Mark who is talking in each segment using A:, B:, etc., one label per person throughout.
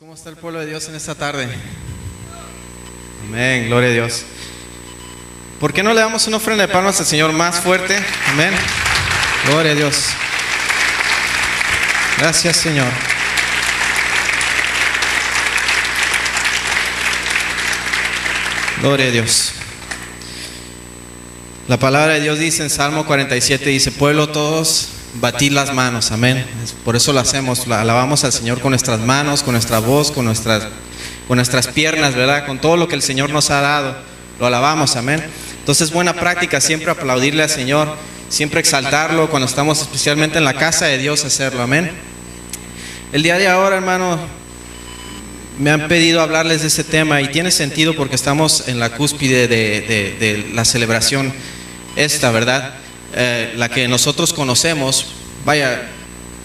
A: ¿Cómo está el pueblo de Dios en esta tarde? Amén, gloria a Dios. ¿Por qué no le damos una ofrenda de palmas al Señor más fuerte? Amén, gloria a Dios. Gracias, Señor. Gloria a Dios. La palabra de Dios dice en Salmo 47, dice: pueblo todos, batid las manos, amén. Por eso lo hacemos, alabamos al Señor con nuestras manos, con nuestra voz, con nuestras piernas, ¿verdad? Con todo lo que el Señor nos ha dado, lo alabamos, amén. Entonces, buena práctica siempre aplaudirle al Señor, siempre exaltarlo cuando estamos especialmente en la casa de Dios, hacerlo, amén. El día de ahora, hermano, me han pedido hablarles de este tema y tiene sentido porque estamos en la cúspide de la celebración esta, ¿verdad? La que nosotros conocemos, vaya,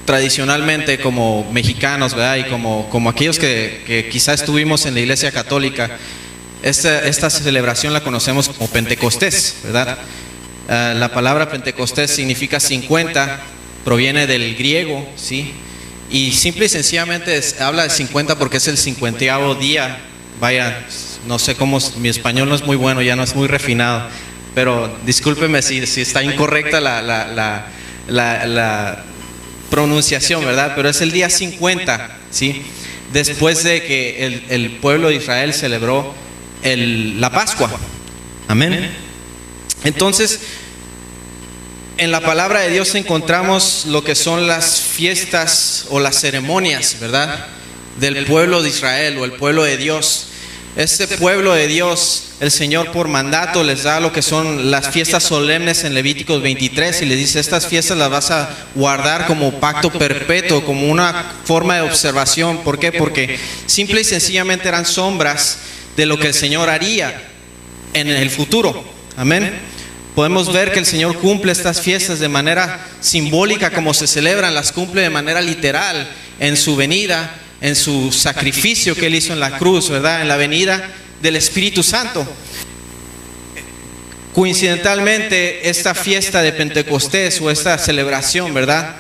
A: tradicionalmente como mexicanos, ¿verdad? Y como aquellos que quizá estuvimos en la Iglesia Católica, esta celebración la conocemos como Pentecostés, ¿verdad? La palabra Pentecostés significa 50, proviene del griego, ¿sí? Y simple y sencillamente habla de 50 porque es el 50º día. Vaya, no sé cómo, mi español no es muy bueno, ya no es muy refinado, pero discúlpeme si está incorrecta la pronunciación, ¿verdad? Pero es el día 50, ¿sí? Después de que el pueblo de Israel celebró la Pascua. Amén. Entonces, en la palabra de Dios encontramos lo que son las fiestas o las ceremonias, ¿verdad? Del pueblo de Israel o el pueblo de Dios. Este pueblo de Dios, el Señor por mandato les da lo que son las fiestas solemnes en Levíticos 23 y les dice: estas fiestas las vas a guardar como pacto perpetuo, como una forma de observación. ¿Por qué? Porque simple y sencillamente eran sombras de lo que el Señor haría en el futuro. Amén. Podemos ver que el Señor cumple estas fiestas de manera simbólica, como se celebran, las cumple de manera literal en su venida, en su sacrificio que Él hizo en la cruz, ¿verdad? En la venida del Espíritu Santo. Coincidentalmente, esta fiesta de Pentecostés o esta celebración, ¿verdad?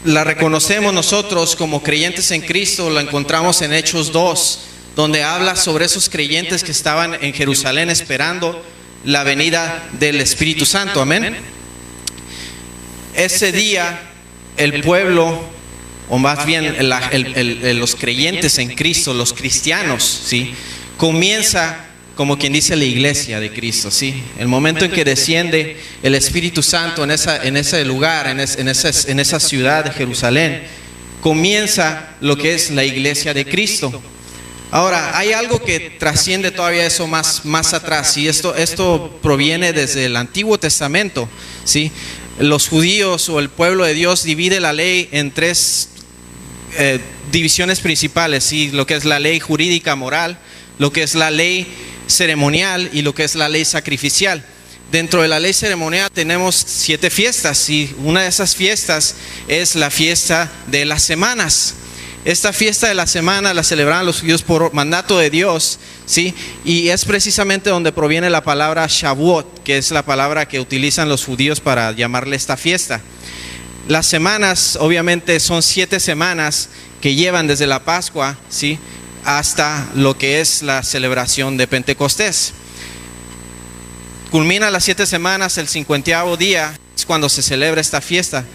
A: La reconocemos nosotros como creyentes en Cristo, la encontramos en Hechos 2, donde habla sobre esos creyentes que estaban en Jerusalén esperando la venida del Espíritu Santo, amén. Ese día el pueblo, o más bien los creyentes en Cristo, los cristianos, ¿sí? Comienza como quien dice la iglesia de Cristo, ¿sí? El momento en que desciende el Espíritu Santo en ese lugar, en esa ciudad de Jerusalén, comienza lo que es la iglesia de Cristo. Ahora, hay algo que trasciende todavía eso más atrás, y esto proviene desde el Antiguo Testamento, ¿sí? Los judíos o el pueblo de Dios divide la ley en tres divisiones principales, ¿sí? Lo que es la ley jurídica moral, lo que es la ley ceremonial y lo que es la ley sacrificial. Dentro de la ley ceremonial tenemos 7 fiestas, y una de esas fiestas es la fiesta de las semanas. Esta fiesta de la semana la celebraban los judíos por mandato de Dios, ¿sí? Y es precisamente donde proviene la palabra Shavuot, que es la palabra que utilizan los judíos para llamarle esta fiesta. Las semanas, obviamente, son 7 semanas que llevan desde la Pascua, ¿sí? Hasta lo que es la celebración de Pentecostés. Culmina las 7 semanas, el 50º día es cuando se celebra esta fiesta.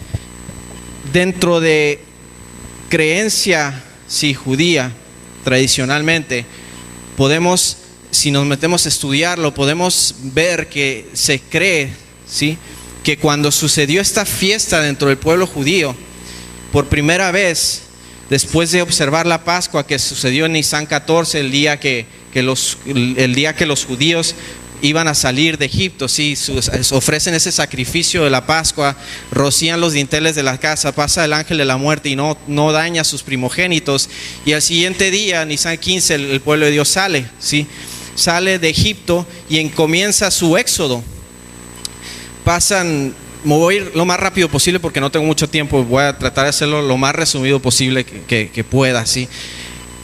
A: Dentro de creencia, sí, judía, tradicionalmente, podemos, si nos metemos a estudiarlo, podemos ver que se cree, ¿sí?, que cuando sucedió esta fiesta dentro del pueblo judío, por primera vez, después de observar la Pascua que sucedió en Nisan 14, el día que los judíos iban a salir de Egipto, sí, ofrecen ese sacrificio de la Pascua, rocían los dinteles de la casa, pasa el ángel de la muerte y no daña a sus primogénitos, y al siguiente día, Nisan 15, el pueblo de Dios sale, ¿sí? Sale de Egipto y comienza su éxodo. Me voy a ir lo más rápido posible porque no tengo mucho tiempo, voy a tratar de hacerlo lo más resumido posible que pueda, ¿sí?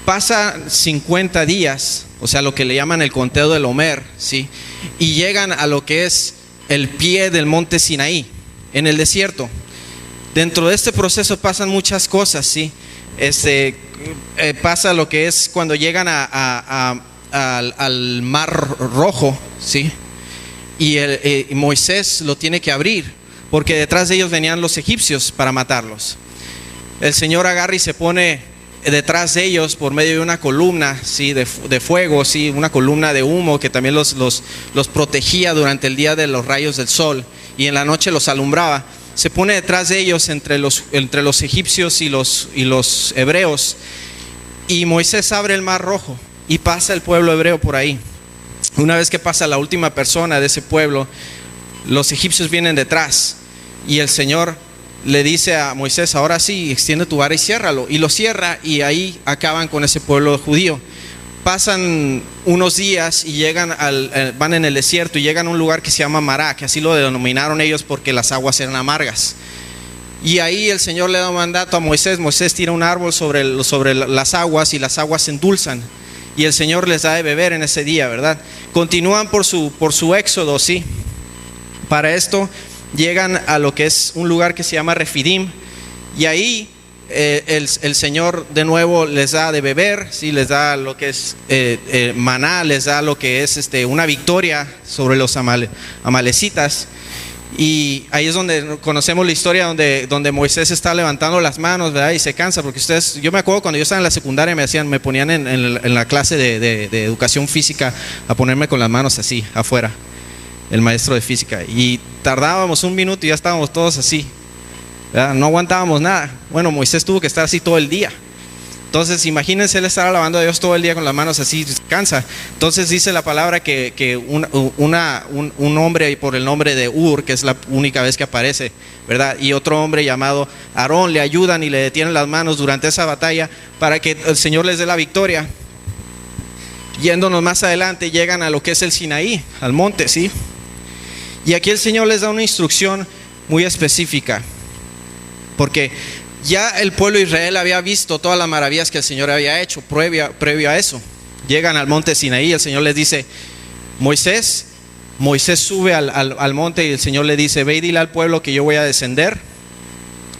A: Pasa 50 días, o sea, lo que le llaman el conteo del Omer, ¿sí? Y llegan a lo que es el pie del monte Sinaí, en el desierto. Dentro de este proceso pasan muchas cosas, ¿sí? pasa lo que es cuando llegan al Mar Rojo, ¿sí? Y Moisés lo tiene que abrir, porque detrás de ellos venían los egipcios para matarlos. El Señor agarra y se pone detrás de ellos por medio de una columna, ¿sí? de fuego, ¿sí? Una columna de humo que también los protegía durante el día de los rayos del sol, y en la noche los alumbraba. Se pone detrás de ellos entre los egipcios y los hebreos, y Moisés abre el Mar Rojo y pasa el pueblo hebreo por ahí. Una vez que pasa la última persona de ese pueblo, los egipcios vienen detrás, y el Señor le dice a Moisés: ahora sí, extiende tu vara y ciérralo. Y lo cierra, y ahí acaban con ese pueblo judío. Pasan unos días y van en el desierto y llegan a un lugar que se llama Mará, que así lo denominaron ellos porque las aguas eran amargas. Y ahí el Señor le da un mandato a Moisés. Moisés tira un árbol sobre las aguas, y las aguas se endulzan. Y el Señor les da de beber en ese día, ¿verdad? Continúan por su éxodo, ¿sí? Para esto llegan a lo que es un lugar que se llama Refidim, y ahí el Señor de nuevo les da de beber, ¿sí? Les da lo que es maná, les da lo que es una victoria sobre los amalecitas. Y ahí es donde conocemos la historia donde Moisés está levantando las manos, ¿verdad? Y se cansa, porque yo me acuerdo cuando yo estaba en la secundaria me ponían en la clase de educación física a ponerme con las manos así afuera, el maestro de física, y tardábamos un minuto y ya estábamos todos así, ¿verdad? No aguantábamos nada. Bueno, Moisés tuvo que estar así todo el día. Entonces imagínense, él estar alabando a Dios todo el día con las manos así, cansa. Entonces dice la palabra que un hombre por el nombre de Ur, que es la única vez que aparece, ¿verdad? Y otro hombre llamado Aarón le ayudan y le detienen las manos durante esa batalla para que el Señor les dé la victoria. Yéndonos más adelante, llegan a lo que es el Sinaí, al monte, ¿sí? Y aquí el Señor les da una instrucción muy específica, porque ya el pueblo de Israel había visto todas las maravillas que el Señor había hecho previo a eso. Llegan al monte Sinaí, el Señor les dice: Moisés sube al monte, y el Señor le dice: ve y dile al pueblo que yo voy a descender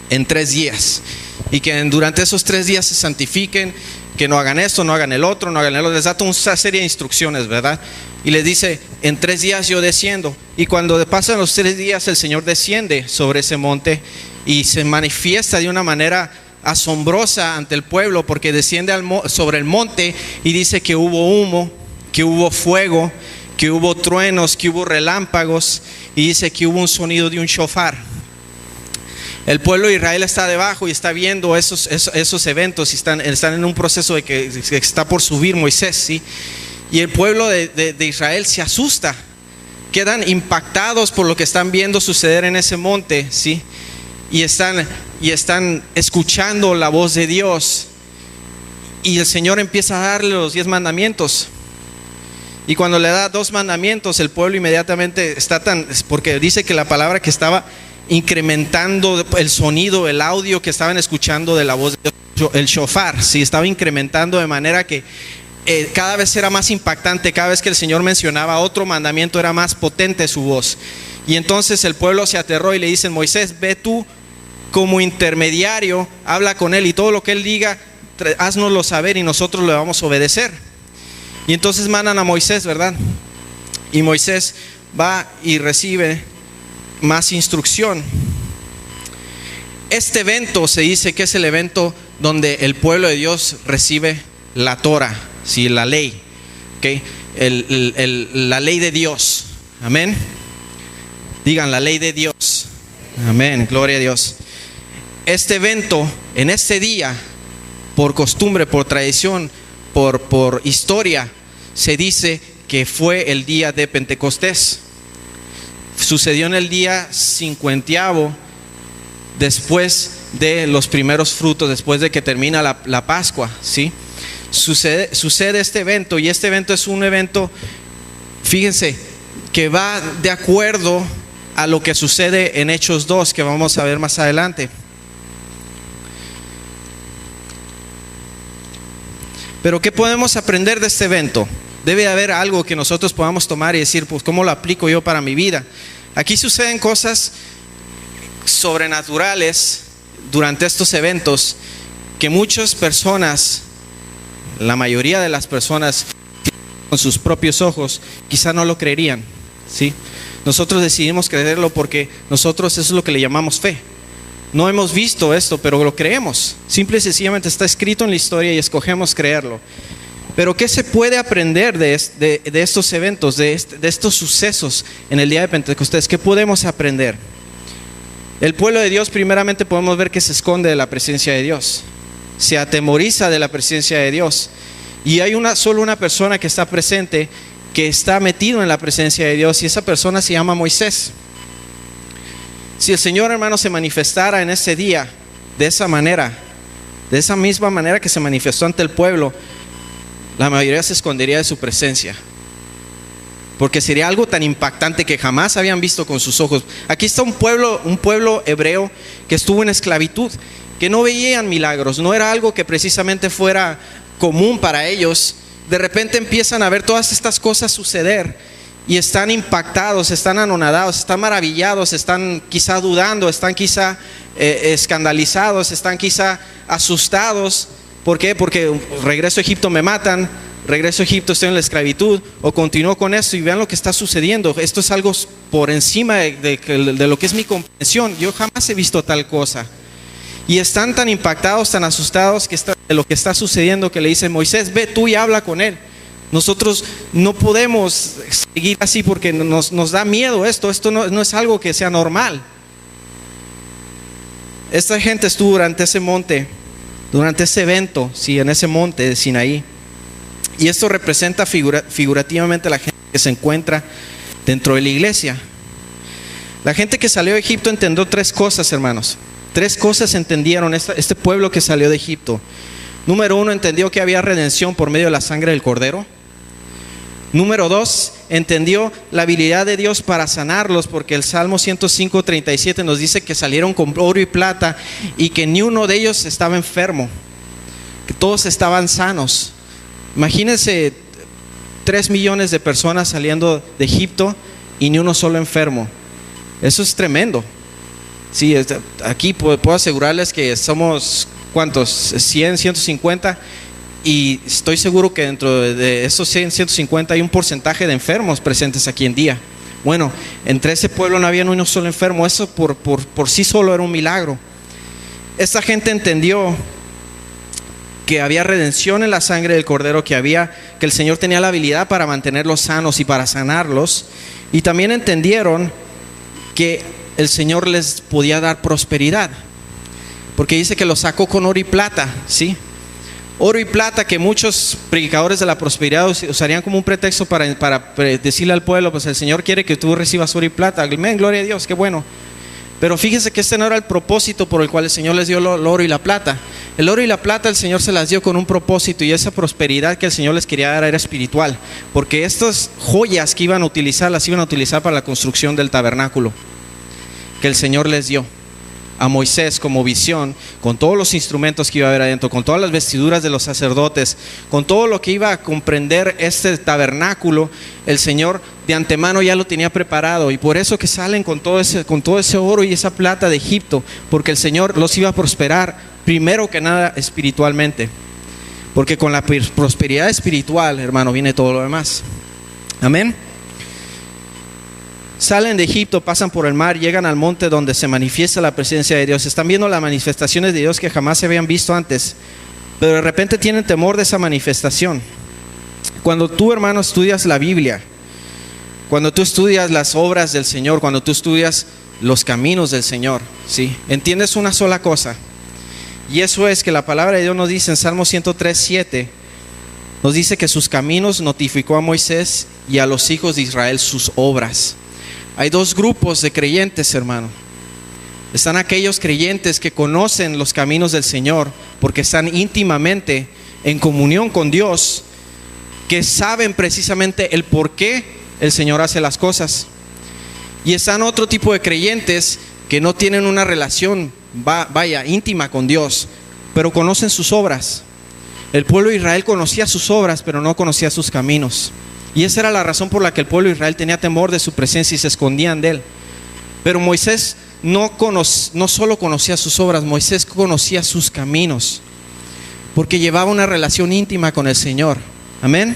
A: en 3 días, y que durante esos 3 días se santifiquen, que no hagan esto, no hagan el otro, les da toda una serie de instrucciones, ¿verdad? Y les dice: en 3 días yo desciendo. Y cuando pasan los 3 días, el Señor desciende sobre ese monte y se manifiesta de una manera asombrosa ante el pueblo, porque desciende sobre el monte y dice que hubo humo, que hubo fuego, que hubo truenos, que hubo relámpagos, y dice que hubo un sonido de un shofar. El pueblo de Israel está debajo y está viendo esos eventos, y están en un proceso de que está por subir Moisés, ¿sí? Y el pueblo de Israel se asusta, quedan impactados por lo que están viendo suceder en ese monte, ¿sí? Y están escuchando la voz de Dios, y el Señor empieza a darle los 10 mandamientos. Y cuando le da 2 mandamientos, el pueblo inmediatamente porque dice que la palabra que estaba incrementando el sonido, el audio que estaban escuchando de la voz de Dios, el shofar, sí, estaba incrementando de manera que cada vez era más impactante. Cada vez que el Señor mencionaba otro mandamiento, era más potente su voz. Y entonces el pueblo se aterró y le dicen: Moisés, ve tú como intermediario, habla con él, y todo lo que él diga, haznoslo saber y nosotros le vamos a obedecer. Y entonces mandan a Moisés, ¿verdad? Y Moisés va y recibe más instrucción. Este evento se dice que es el evento donde el pueblo de Dios recibe la Torah, ¿sí? La ley, ¿okay? La ley de Dios. Amén. Digan: la ley de Dios. Amén, gloria a Dios. Este evento, en este día, por costumbre, por tradición, por historia, se dice que fue el día de Pentecostés. Sucedió en el día 50º después de los primeros frutos, después de que termina la Pascua, ¿sí? Sucede este evento, y este evento es un evento, fíjense, que va de acuerdo a lo que sucede en Hechos 2, que vamos a ver más adelante. Pero ¿qué podemos aprender de este evento? Debe haber algo que nosotros podamos tomar y decir: pues, ¿cómo lo aplico yo para mi vida? Aquí suceden cosas sobrenaturales durante estos eventos que muchas personas, la mayoría de las personas con sus propios ojos, quizá no lo creerían, ¿sí? Nosotros decidimos creerlo porque nosotros eso es lo que le llamamos fe. No hemos visto esto, pero lo creemos. Simple y sencillamente está escrito en la historia y escogemos creerlo. Pero ¿qué se puede aprender de estos eventos, de estos sucesos en el día de Pentecostés? ¿Qué podemos aprender? El pueblo de Dios, primeramente podemos ver que se esconde de la presencia de Dios. Se atemoriza de la presencia de Dios. Y hay solo una persona que está presente, que está metido en la presencia de Dios, y esa persona se llama Moisés. Si el Señor, hermano, se manifestara en ese día de esa manera, de esa misma manera que se manifestó ante el pueblo, la mayoría se escondería de su presencia, porque sería algo tan impactante que jamás habían visto con sus ojos. Aquí está un pueblo hebreo que estuvo en esclavitud, que no veían milagros, no era algo que precisamente fuera común para ellos. De repente empiezan a ver todas estas cosas suceder y están impactados, están anonadados, están maravillados, están quizá dudando, están quizá escandalizados, están quizá asustados. ¿Por qué? Porque regreso a Egipto, me matan, regreso a Egipto, estoy en la esclavitud, o continúo con esto y vean lo que está sucediendo. Esto es algo por encima de lo que es mi comprensión. Yo jamás he visto tal cosa. Y están tan impactados, tan asustados de lo que está sucediendo, que le dicen: Moisés, ve tú y habla con él. Nosotros no podemos seguir así porque nos da miedo esto no es algo que sea normal. Esta gente estuvo durante ese monte, durante ese evento, sí, en ese monte de Sinaí. Y esto representa figurativamente a la gente que se encuentra dentro de la iglesia. La gente que salió de Egipto entendió tres cosas, hermanos. Tres cosas entendieron este pueblo que salió de Egipto. Número uno, entendió que había redención por medio de la sangre del Cordero. Número dos, entendió la habilidad de Dios para sanarlos, porque el Salmo 105:37 nos dice que salieron con oro y plata y que ni uno de ellos estaba enfermo, que todos estaban sanos. Imagínense 3 millones de personas saliendo de Egipto y ni uno solo enfermo. Eso es tremendo. Sí, aquí puedo asegurarles que somos, ¿cuántos? 100, 150, y estoy seguro que dentro de esos 100, 150 hay un porcentaje de enfermos presentes aquí en día. Bueno, entre ese pueblo no había ni uno solo enfermo. Eso por sí solo era un milagro. Esta gente entendió que había redención en la sangre del Cordero, que el Señor tenía la habilidad para mantenerlos sanos y para sanarlos. Y también entendieron que el Señor les podía dar prosperidad, porque dice que los sacó con oro y plata, ¿sí? Oro y plata que muchos predicadores de la prosperidad usarían como un pretexto para decirle al pueblo: pues el Señor quiere que tú recibas oro y plata. Amén, gloria a Dios, qué bueno. Pero fíjense que este no era el propósito por el cual el Señor les dio el oro y la plata. El oro y la plata el Señor se las dio con un propósito, y esa prosperidad que el Señor les quería dar era espiritual, porque estas joyas que iban a utilizar, las iban a utilizar para la construcción del tabernáculo que el Señor les dio a Moisés como visión, con todos los instrumentos que iba a haber adentro, con todas las vestiduras de los sacerdotes, con todo lo que iba a comprender este tabernáculo. El Señor de antemano ya lo tenía preparado, y por eso que salen con todo ese oro y esa plata de Egipto, porque el Señor los iba a prosperar primero que nada espiritualmente, porque con la prosperidad espiritual, hermano, viene todo lo demás. Amén. Salen de Egipto, pasan por el mar, llegan al monte donde se manifiesta la presencia de Dios. Están viendo las manifestaciones de Dios que jamás se habían visto antes, pero de repente tienen temor de esa manifestación. Cuando tú, hermano, estudias la Biblia, cuando tú estudias las obras del Señor, cuando tú estudias los caminos del Señor, ¿sí?, entiendes una sola cosa, y eso es que la palabra de Dios nos dice en Salmo 103:7, nos dice que sus caminos notificó a Moisés y a los hijos de Israel sus obras. Hay dos grupos de creyentes, hermano. Están aquellos creyentes que conocen los caminos del Señor porque están íntimamente en comunión con Dios, que saben precisamente el por qué el Señor hace las cosas. Y están otro tipo de creyentes que no tienen una relación íntima con Dios, pero conocen sus obras. El pueblo de Israel conocía sus obras, pero no conocía sus caminos. Y esa era la razón por la que el pueblo de Israel tenía temor de su presencia y se escondían de él. Pero Moisés no solo conocía sus obras, Moisés conocía sus caminos. porque llevaba una relación íntima con el Señor. Amén.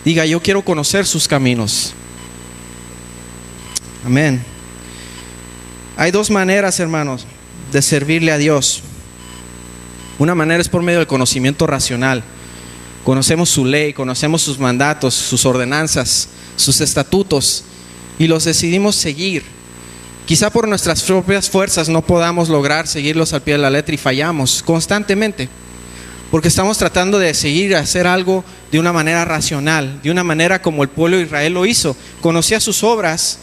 A: Diga, yo quiero conocer sus caminos. Amén. Hay dos maneras, hermanos, de servirle a Dios. Una manera es por medio del conocimiento racional. Conocemos su ley, conocemos sus mandatos, sus ordenanzas, sus estatutos, y los decidimos seguir. Quizá por nuestras propias fuerzas no podamos lograr seguirlos al pie de la letra y fallamos constantemente, porque estamos tratando de seguir a hacer algo de una manera racional, de una manera como el pueblo de Israel lo hizo. Conocía sus obras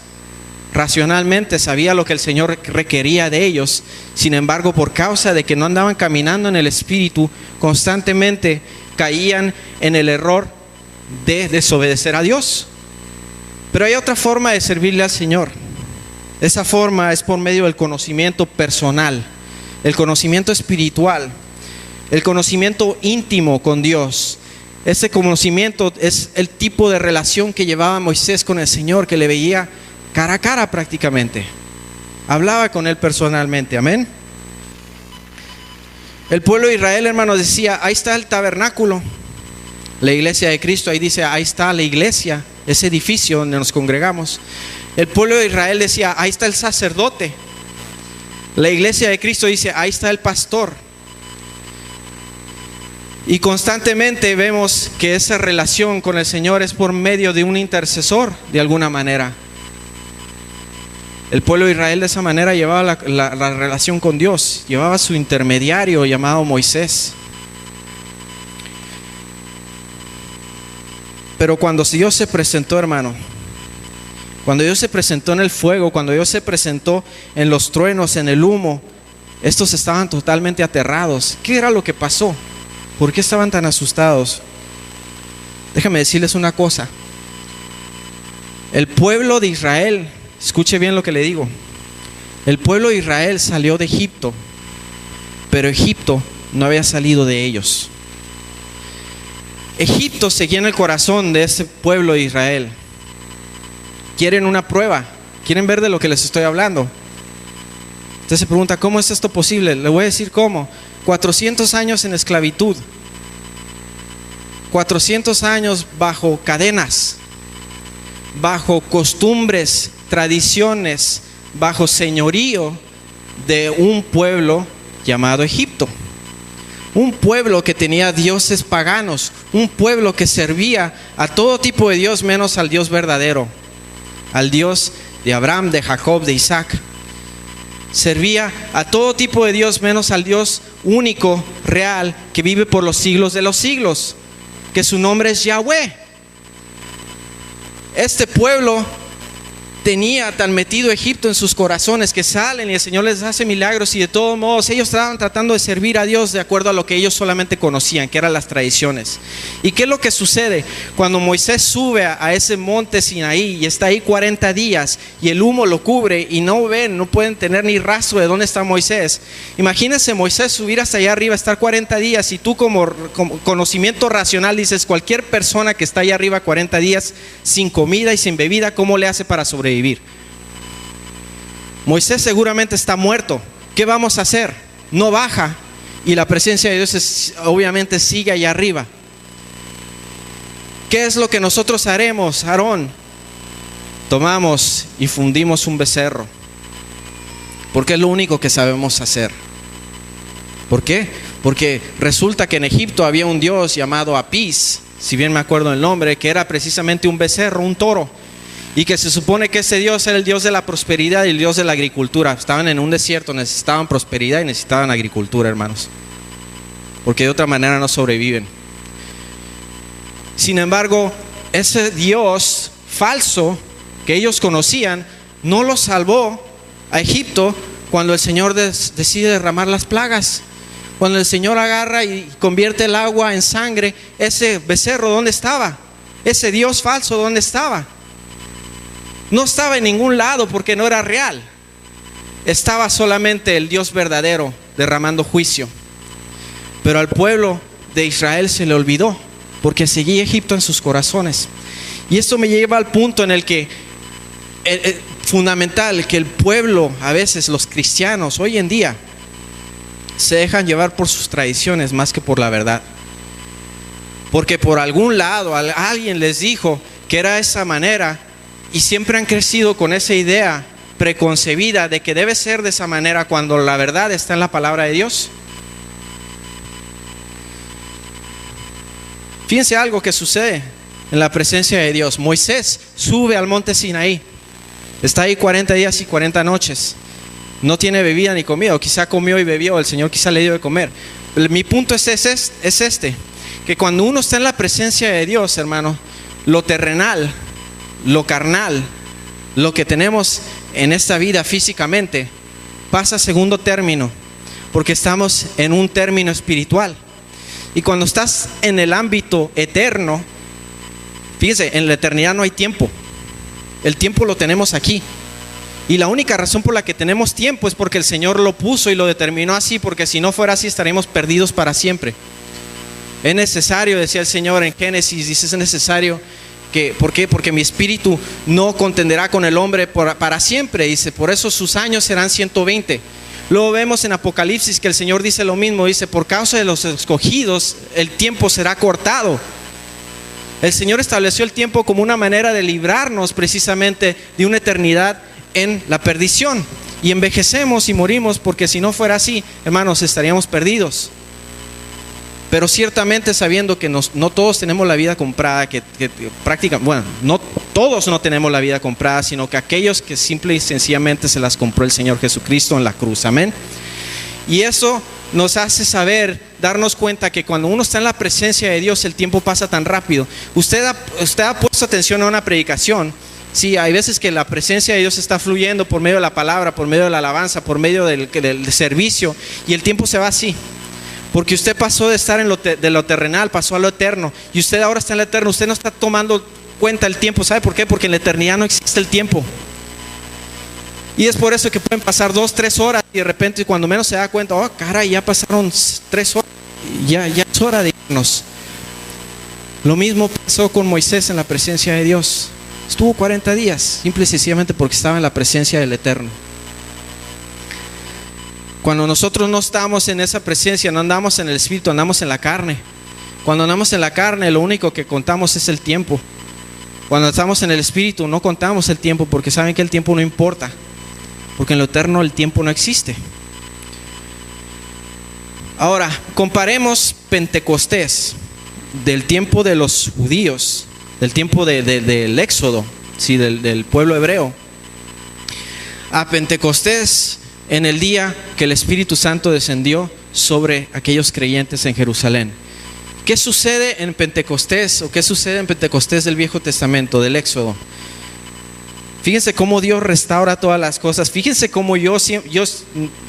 A: racionalmente, sabía lo que el Señor requería de ellos. Sin embargo, por causa de que no andaban caminando en el Espíritu, constantemente caían en el error de desobedecer a Dios. Pero hay otra forma de servirle al Señor. Esa forma es por medio del conocimiento personal, el conocimiento espiritual, el conocimiento íntimo con Dios. Ese conocimiento es el tipo de relación que llevaba Moisés con el Señor, que le veía cara a cara prácticamente. Hablaba con él personalmente. Amén. El pueblo de Israel, hermanos, decía, ahí está el tabernáculo, la iglesia de Cristo. Ahí dice, ahí está la iglesia, ese edificio donde nos congregamos. El pueblo de Israel decía, ahí está el sacerdote. La iglesia de Cristo dice, ahí está el pastor. Y constantemente vemos que esa relación con el Señor es por medio de un intercesor, de alguna manera. El pueblo de Israel de esa manera llevaba la relación con Dios, llevaba su intermediario llamado Moisés. Pero cuando Dios se presentó, hermano, cuando Dios se presentó en el fuego, cuando Dios se presentó en los truenos, en el humo, estos estaban totalmente aterrados. ¿Qué era lo que pasó? ¿Por qué estaban tan asustados? Déjame decirles una cosa. El pueblo de Israel, escuche bien lo que le digo. El pueblo de Israel salió de Egipto, pero Egipto no había salido de ellos. Egipto seguía en el corazón de ese pueblo de Israel. ¿Quieren una prueba? ¿Quieren ver de lo que les estoy hablando? Usted se pregunta, ¿cómo es esto posible? Le voy a decir cómo. 400 años en esclavitud, 400 años bajo cadenas, bajo costumbres, tradiciones, bajo señorío de un pueblo llamado Egipto. Un pueblo que tenía dioses paganos, un pueblo que servía a todo tipo de Dios menos al Dios verdadero, al Dios de Abraham, de Jacob, de Isaac. Servía a todo tipo de Dios menos al Dios único, real, que vive por los siglos de los siglos, que su nombre es Yahweh. Este pueblo tenía tan metido Egipto en sus corazones que salen y el Señor les hace milagros, y de todos modos ellos estaban tratando de servir a Dios de acuerdo a lo que ellos solamente conocían, que eran las tradiciones. ¿Y qué es lo que sucede? Cuando Moisés sube a ese monte Sinaí y está ahí 40 días y el humo lo cubre y no pueden tener ni rastro de dónde está Moisés. Imagínense Moisés subir hasta allá arriba, estar 40 días, y tú como conocimiento racional dices, cualquier persona que está allá arriba 40 días sin comida y sin bebida, ¿cómo le hace para sobrevivir? Moisés seguramente está muerto. ¿Qué vamos a hacer? No baja, y la presencia de Dios obviamente sigue allá arriba. ¿Qué es lo que nosotros haremos, Aarón? Tomamos y fundimos un becerro, porque es lo único que sabemos hacer. ¿Por qué? Porque resulta que en Egipto había un dios llamado Apis, si bien me acuerdo el nombre, que era precisamente un becerro, un toro, y que se supone que ese Dios era el Dios de la prosperidad y el Dios de la agricultura. Estaban en un desierto, necesitaban prosperidad y necesitaban agricultura, hermanos, porque de otra manera no sobreviven. Sin embargo, ese Dios falso que ellos conocían no los salvó a Egipto cuando el Señor decide derramar las plagas. Cuando el Señor agarra y convierte el agua en sangre, ese becerro, ¿dónde estaba? Ese Dios falso, ¿dónde estaba? No estaba en ningún lado, porque no era real. Estaba solamente el Dios verdadero derramando juicio. Pero al pueblo de Israel se le olvidó, porque seguía Egipto en sus corazones. Y esto me lleva al punto en el que fundamental, que el pueblo, a veces los cristianos hoy en día, se dejan llevar por sus tradiciones más que por la verdad. Porque por algún lado alguien les dijo que era esa manera y siempre han crecido con esa idea preconcebida de que debe ser de esa manera cuando la verdad está en la palabra de Dios. Fíjense algo que sucede en la presencia de Dios. Moisés sube al monte Sinaí, está ahí 40 días y 40 noches, no tiene bebida ni comida, o quizá comió y bebió, el Señor quizá le dio de comer. Mi punto es este, que cuando uno está en la presencia de Dios, hermano, lo terrenal, lo carnal, lo que tenemos en esta vida físicamente, pasa a segundo término, porque estamos en un término espiritual. Y cuando estás en el ámbito eterno, fíjense, en la eternidad no hay tiempo. El tiempo lo tenemos aquí. Y la única razón por la que tenemos tiempo es porque el Señor lo puso y lo determinó así, porque si no fuera así estaríamos perdidos para siempre. Es necesario, decía el Señor en Génesis, dice, es necesario que, ¿por qué? Porque mi espíritu no contenderá con el hombre para siempre, dice, por eso sus años serán 120. Luego vemos en Apocalipsis que el Señor dice lo mismo, dice, por causa de los escogidos el tiempo será cortado. El Señor estableció el tiempo como una manera de librarnos precisamente de una eternidad en la perdición. Y envejecemos y morimos porque si no fuera así, hermanos, estaríamos perdidos. Pero ciertamente sabiendo que no todos tenemos la vida comprada, que prácticamente, bueno, no todos no tenemos la vida comprada, sino que aquellos que simple y sencillamente se las compró el Señor Jesucristo en la cruz, amén. Y eso nos hace saber, darnos cuenta que cuando uno está en la presencia de Dios, el tiempo pasa tan rápido. Usted ha puesto atención a una predicación. Sí, hay veces que la presencia de Dios está fluyendo por medio de la palabra, por medio de la alabanza, por medio del servicio, y el tiempo se va así. Porque usted pasó de estar de lo terrenal, pasó a lo eterno. Y usted ahora está en lo eterno. Usted no está tomando cuenta el tiempo. ¿Sabe por qué? Porque en la eternidad no existe el tiempo. Y es por eso que pueden pasar 2, 3 horas. Y de repente cuando menos se da cuenta, oh caray, ya pasaron 3 horas. Ya es hora de irnos. Lo mismo pasó con Moisés en la presencia de Dios. Estuvo 40 días. Simple y sencillamente porque estaba en la presencia del Eterno. Cuando nosotros no estamos en esa presencia, no andamos en el Espíritu, andamos en la carne. Cuando andamos en la carne, lo único que contamos es el tiempo. Cuando estamos en el Espíritu, no contamos el tiempo, porque saben que el tiempo no importa. Porque en lo eterno el tiempo no existe. Ahora, comparemos Pentecostés del tiempo de los judíos, del tiempo del Éxodo, ¿sí? del pueblo hebreo, a Pentecostés en el día que el Espíritu Santo descendió sobre aquellos creyentes en Jerusalén. ¿Qué sucede en Pentecostés o qué sucede en Pentecostés del Viejo Testamento, del Éxodo? Fíjense cómo Dios restaura todas las cosas. Fíjense cómo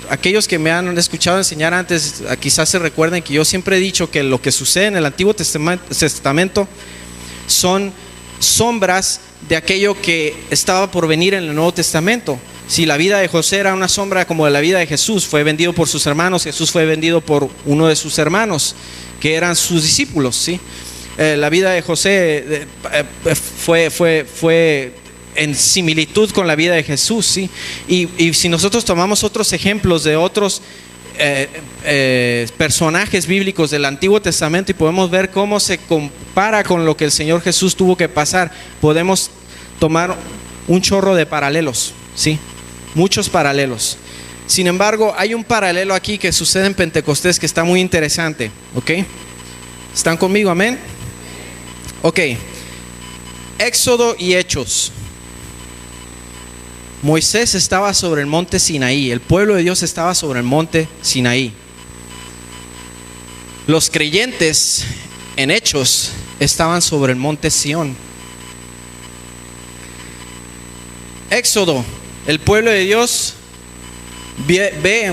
A: aquellos que me han escuchado enseñar antes, quizás se recuerden que yo siempre he dicho que lo que sucede en el Antiguo Testamento son sombras de aquello que estaba por venir en el Nuevo Testamento. Si la vida de José era una sombra como de la vida de Jesús, fue vendido por sus hermanos, Jesús fue vendido por uno de sus hermanos, que eran sus discípulos, ¿sí? La vida de José fue en similitud con la vida de Jesús, ¿sí? Y si nosotros tomamos otros ejemplos de otros personajes bíblicos del Antiguo Testamento y podemos ver cómo se compara con lo que el Señor Jesús tuvo que pasar, podemos tomar un chorro de paralelos, ¿sí? Muchos paralelos. Sin embargo, hay un paralelo aquí que sucede en Pentecostés que está muy interesante, ¿ok? ¿Están conmigo? Amén. Ok. Éxodo y Hechos. Moisés estaba sobre el monte Sinaí, el pueblo de Dios estaba sobre el monte Sinaí. Los creyentes en Hechos estaban sobre el monte Sión. Éxodo, el pueblo de Dios ve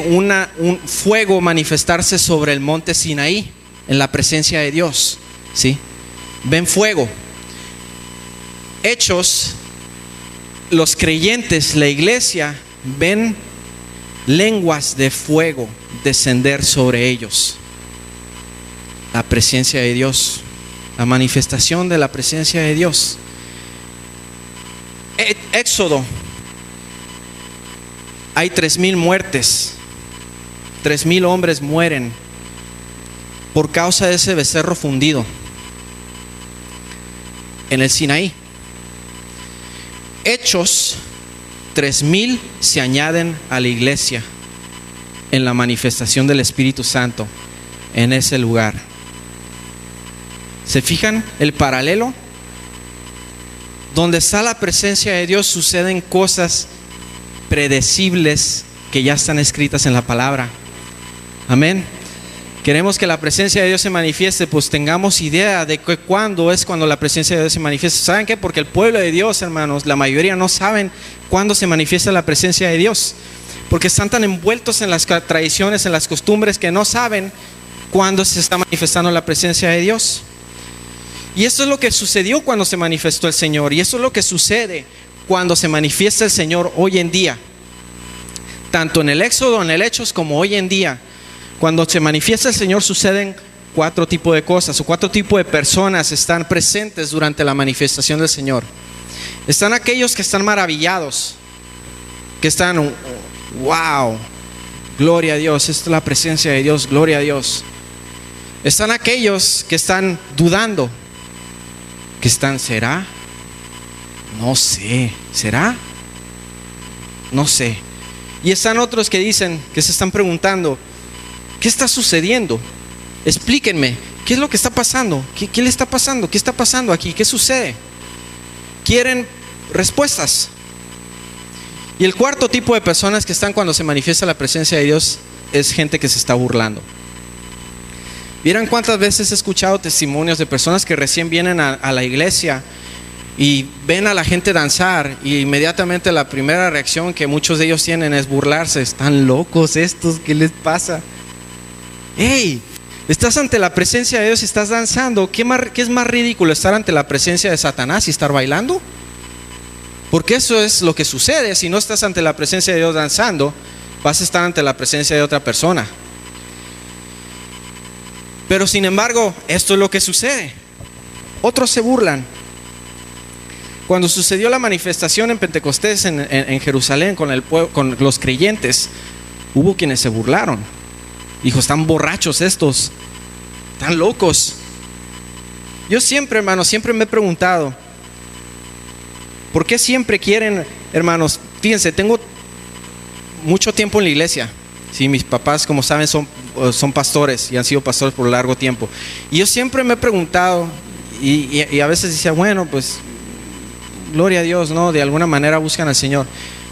A: un fuego manifestarse sobre el monte Sinaí, en la presencia de Dios, ¿sí? Ven fuego. Hechos, los creyentes, la iglesia, ven lenguas de fuego descender sobre ellos. La presencia de Dios, la manifestación de la presencia de Dios. Éxodo, hay 3,000 muertes. 3,000 hombres mueren por causa de ese becerro fundido en el Sinaí. Hechos 3,000 se añaden a la iglesia en la manifestación del Espíritu Santo en ese lugar. ¿Se fijan el paralelo? Donde está la presencia de Dios suceden cosas predecibles que ya están escritas en la palabra. Amén. Queremos que la presencia de Dios se manifieste, pues tengamos idea de que cuándo es cuando la presencia de Dios se manifiesta. ¿Saben qué? Porque el pueblo de Dios, hermanos, la mayoría no saben cuándo se manifiesta la presencia de Dios, porque están tan envueltos en las tradiciones, en las costumbres, que no saben cuándo se está manifestando la presencia de Dios. Y eso es lo que sucedió cuando se manifestó el Señor, y eso es lo que sucede cuando se manifiesta el Señor hoy en día, tanto en el Éxodo, en el Hechos, como hoy en día. Cuando se manifiesta el Señor suceden 4 tipos de cosas, o 4 tipos de personas están presentes durante la manifestación del Señor. Están aquellos que están maravillados, que están, wow, gloria a Dios, esta es la presencia de Dios, gloria a Dios. Están aquellos que están dudando, que están, ¿será? No sé, ¿será? No sé. Y están otros que dicen, que se están preguntando, ¿qué está sucediendo? Explíquenme, ¿qué es lo que está pasando? ¿Qué le está pasando? ¿Qué está pasando aquí? ¿Qué sucede? Quieren respuestas. Y el 4 tipo de personas que están cuando se manifiesta la presencia de Dios es gente que se está burlando. ¿Vieran cuántas veces he escuchado testimonios de personas que recién vienen a la iglesia y ven a la gente danzar, y inmediatamente la primera reacción que muchos de ellos tienen es burlarse? Están locos estos, ¿qué les pasa? Hey, estás ante la presencia de Dios y estás danzando. ¿Qué es más ridículo, estar ante la presencia de Satanás y estar bailando? Porque eso es lo que sucede. Si no estás ante la presencia de Dios danzando, vas a estar ante la presencia de otra persona. Pero sin embargo, esto es lo que sucede. Otros se burlan. Cuando sucedió la manifestación en Pentecostés en Jerusalén con los creyentes, hubo quienes se burlaron. Dijo, están borrachos estos, están locos. Yo siempre, hermanos, siempre me he preguntado, ¿por qué siempre quieren, hermanos? Fíjense, tengo mucho tiempo en la iglesia. Sí, mis papás, como saben, son pastores y han sido pastores por largo tiempo. Y yo siempre me he preguntado, y a veces decía, bueno, pues gloria a Dios, ¿no? De alguna manera buscan al Señor.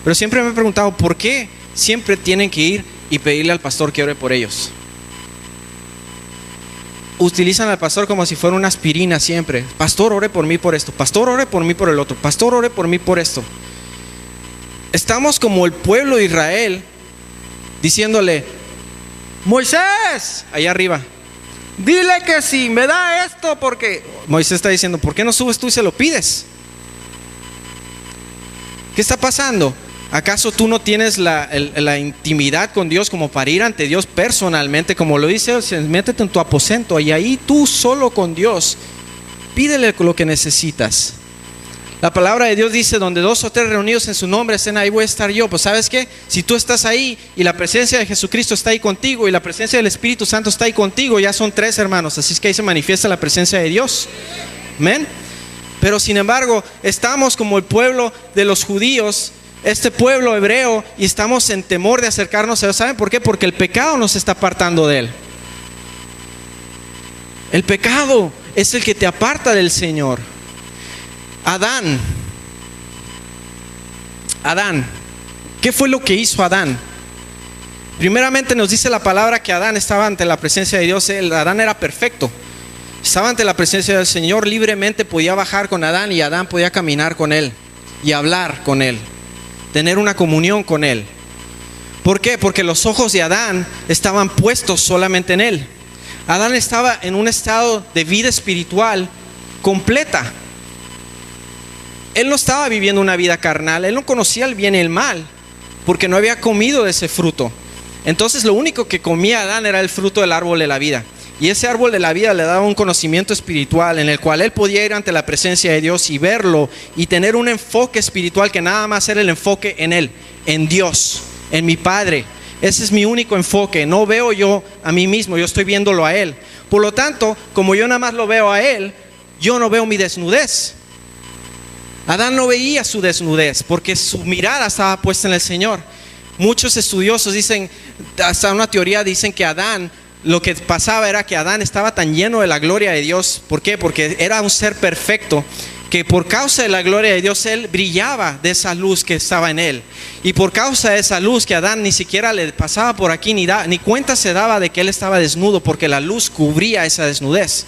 A: Pero siempre me he preguntado, ¿por qué siempre tienen que ir y pedirle al pastor que ore por ellos? Utilizan al pastor como si fuera una aspirina siempre. Pastor, ore por mí por esto. Pastor, ore por mí por el otro. Pastor, ore por mí por esto. Estamos como el pueblo de Israel diciéndole, Moisés, allá arriba, dile que si me da esto, porque Moisés está diciendo, ¿por qué no subes tú y se lo pides? ¿Qué está pasando? ¿Acaso tú no tienes la intimidad con Dios como para ir ante Dios personalmente? Como lo dice, métete en tu aposento y ahí tú solo con Dios, pídele lo que necesitas. La palabra de Dios dice, donde 2 o 3 reunidos en su nombre estén, ahí voy a estar yo. Pues ¿sabes qué? Si tú estás ahí y la presencia de Jesucristo está ahí contigo y la presencia del Espíritu Santo está ahí contigo, ya son 3, hermanos. Así es que ahí se manifiesta la presencia de Dios. Amén. Pero sin embargo, estamos como el pueblo de los judíos, este pueblo hebreo, y estamos en temor de acercarnos a Dios. ¿Saben por qué? Porque el pecado nos está apartando de Él. El pecado es el que te aparta del Señor. Adán, ¿qué fue lo que hizo Adán? Primeramente nos dice la palabra que Adán estaba ante la presencia de Dios. Adán era perfecto, estaba ante la presencia del Señor, libremente podía bajar con Adán, y Adán podía caminar con él y hablar con él, tener una comunión con él. ¿Por qué? Porque los ojos de Adán estaban puestos solamente en él. Adán estaba en un estado de vida espiritual completa. Él no estaba viviendo una vida carnal, él no conocía el bien y el mal, porque no había comido de ese fruto. Entonces lo único que comía Adán era el fruto del árbol de la vida. Y ese árbol de la vida le daba un conocimiento espiritual en el cual él podía ir ante la presencia de Dios y verlo y tener un enfoque espiritual que nada más era el enfoque en él, en Dios, en mi Padre, Ese es mi único enfoque. No veo yo a mí mismo, yo estoy viéndolo a Él. Por lo tanto, como yo nada más lo veo a Él, yo no veo mi desnudez. Adán no veía su desnudez porque su mirada estaba puesta en el Señor. Muchos estudiosos dicen, hasta una teoría dicen que Adán, lo que pasaba era que Adán estaba tan lleno de la gloria de Dios. ¿Por qué? Porque era un ser perfecto, que por causa de la gloria de Dios él brillaba de esa luz que estaba en él. Y por causa de esa luz que Adán ni siquiera le pasaba por aquí, ni cuenta se daba de que él estaba desnudo, porque la luz cubría esa desnudez.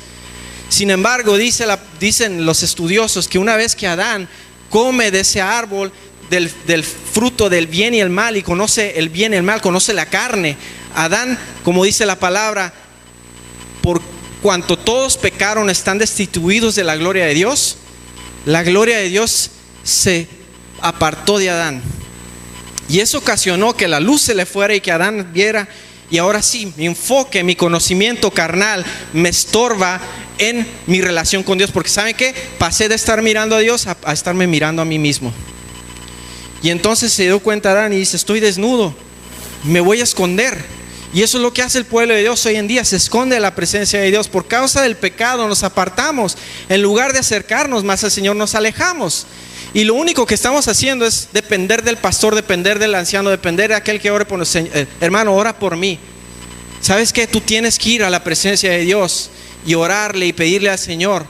A: Sin embargo, dicen los estudiosos que una vez que Adán come de ese árbol del fruto del bien y el mal, y conoce el bien y el mal, conoce la carne, Adán, como dice la palabra, por cuanto todos pecaron, están destituidos de la gloria de Dios. La gloria de Dios se apartó de Adán, y eso ocasionó que la luz se le fuera y que Adán viera. Y ahora sí, mi enfoque, mi conocimiento carnal me estorba en mi relación con Dios, porque ¿saben qué? Pasé de estar mirando a Dios a estarme mirando a mí mismo. Y entonces se dio cuenta Adán y dice: estoy desnudo, me voy a esconder. Y eso es lo que hace el pueblo de Dios hoy en día, se esconde de la presencia de Dios. Por causa del pecado nos apartamos, en lugar de acercarnos más al Señor nos alejamos. Y lo único que estamos haciendo es depender del pastor, depender del anciano, depender de aquel que ore por nosotros. Hermano, ora por mí. ¿Sabes qué? Tú tienes que ir a la presencia de Dios y orarle y pedirle al Señor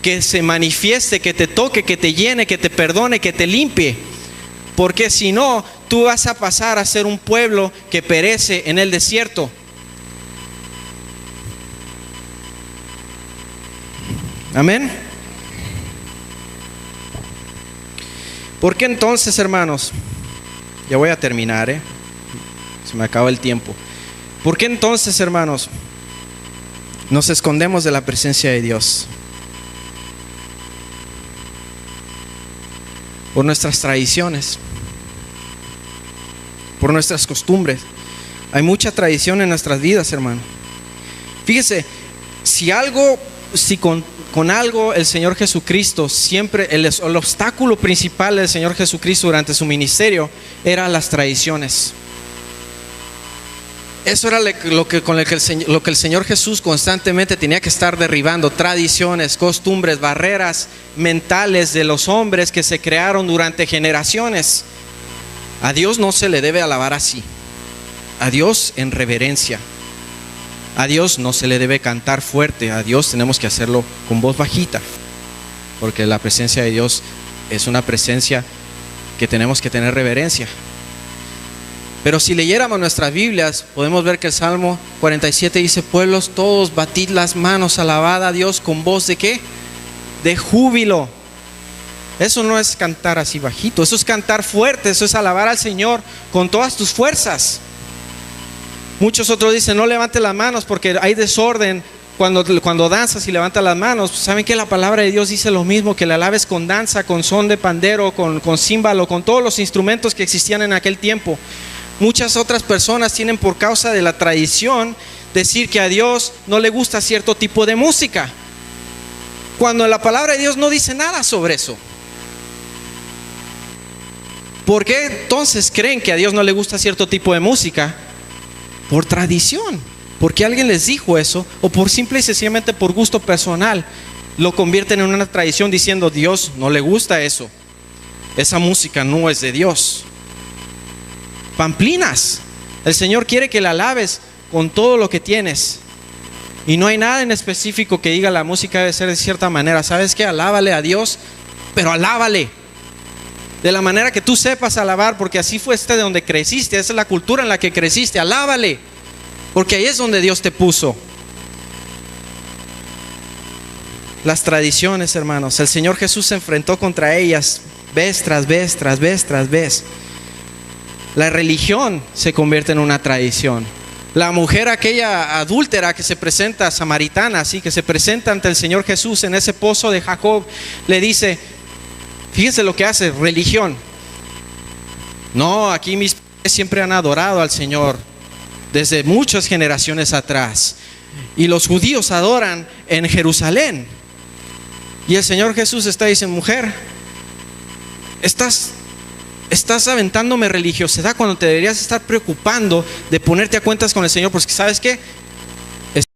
A: que se manifieste, que te toque, que te llene, que te perdone, que te limpie. Porque si no, tú vas a pasar a ser un pueblo que perece en el desierto. Amén. ¿Por qué entonces, hermanos? Ya voy a terminar, se me acaba el tiempo. ¿Por qué entonces, hermanos, nos escondemos de la presencia de Dios? Por nuestras tradiciones, por nuestras costumbres. Hay mucha tradición en nuestras vidas, hermano. Fíjese, si con algo el Señor Jesucristo, siempre el obstáculo principal del Señor Jesucristo durante su ministerio era las tradiciones. Eso era lo que el Señor Jesús constantemente tenía que estar derribando: tradiciones, costumbres, barreras mentales de los hombres que se crearon durante generaciones. A Dios no se le debe alabar así. A Dios en reverencia. A Dios no se le debe cantar fuerte. A Dios tenemos que hacerlo con voz bajita, porque la presencia de Dios es una presencia que tenemos que tener reverencia. Pero si leyéramos nuestras Biblias, podemos ver que el Salmo 47 dice: pueblos todos, batid las manos, alabad a Dios con voz ¿de qué? De júbilo. Eso no es cantar así bajito, eso es cantar fuerte, eso es alabar al Señor con todas tus fuerzas. Muchos otros dicen: no levantes las manos porque hay desorden cuando danzas y levantas las manos. ¿Saben que la palabra de Dios dice lo mismo? Que la alabes con danza, con son de pandero, con címbalo, con todos los instrumentos que existían en aquel tiempo. Muchas otras personas tienen, por causa de la tradición, decir que a Dios no le gusta cierto tipo de música, cuando la palabra de Dios no dice nada sobre eso. ¿Por qué entonces creen que a Dios no le gusta cierto tipo de música? Por tradición, porque alguien les dijo eso, o por simple y sencillamente por gusto personal, lo convierten en una tradición diciendo: Dios no le gusta eso, esa música no es de Dios. Pamplinas. El Señor quiere que la alabes con todo lo que tienes, y no hay nada en específico que diga la música debe ser de cierta manera. ¿Sabes qué? Alábale a Dios, pero alábale de la manera que tú sepas alabar, porque así fue de donde creciste, esa es la cultura en la que creciste. Alábale, porque ahí es donde Dios te puso. Las tradiciones, hermanos, el Señor Jesús se enfrentó contra ellas vez tras vez, tras vez, tras vez. La religión se convierte en una tradición. La mujer aquella adúltera que se presenta, samaritana, así que se presenta ante el Señor Jesús en ese pozo de Jacob, le dice: fíjense lo que hace, religión. No, aquí mis padres siempre han adorado al Señor desde muchas generaciones atrás, y los judíos adoran en Jerusalén. Y el Señor Jesús está diciendo: mujer, estás estás aventándome religiosidad cuando te deberías estar preocupando de ponerte a cuentas con el Señor, porque ¿sabes qué?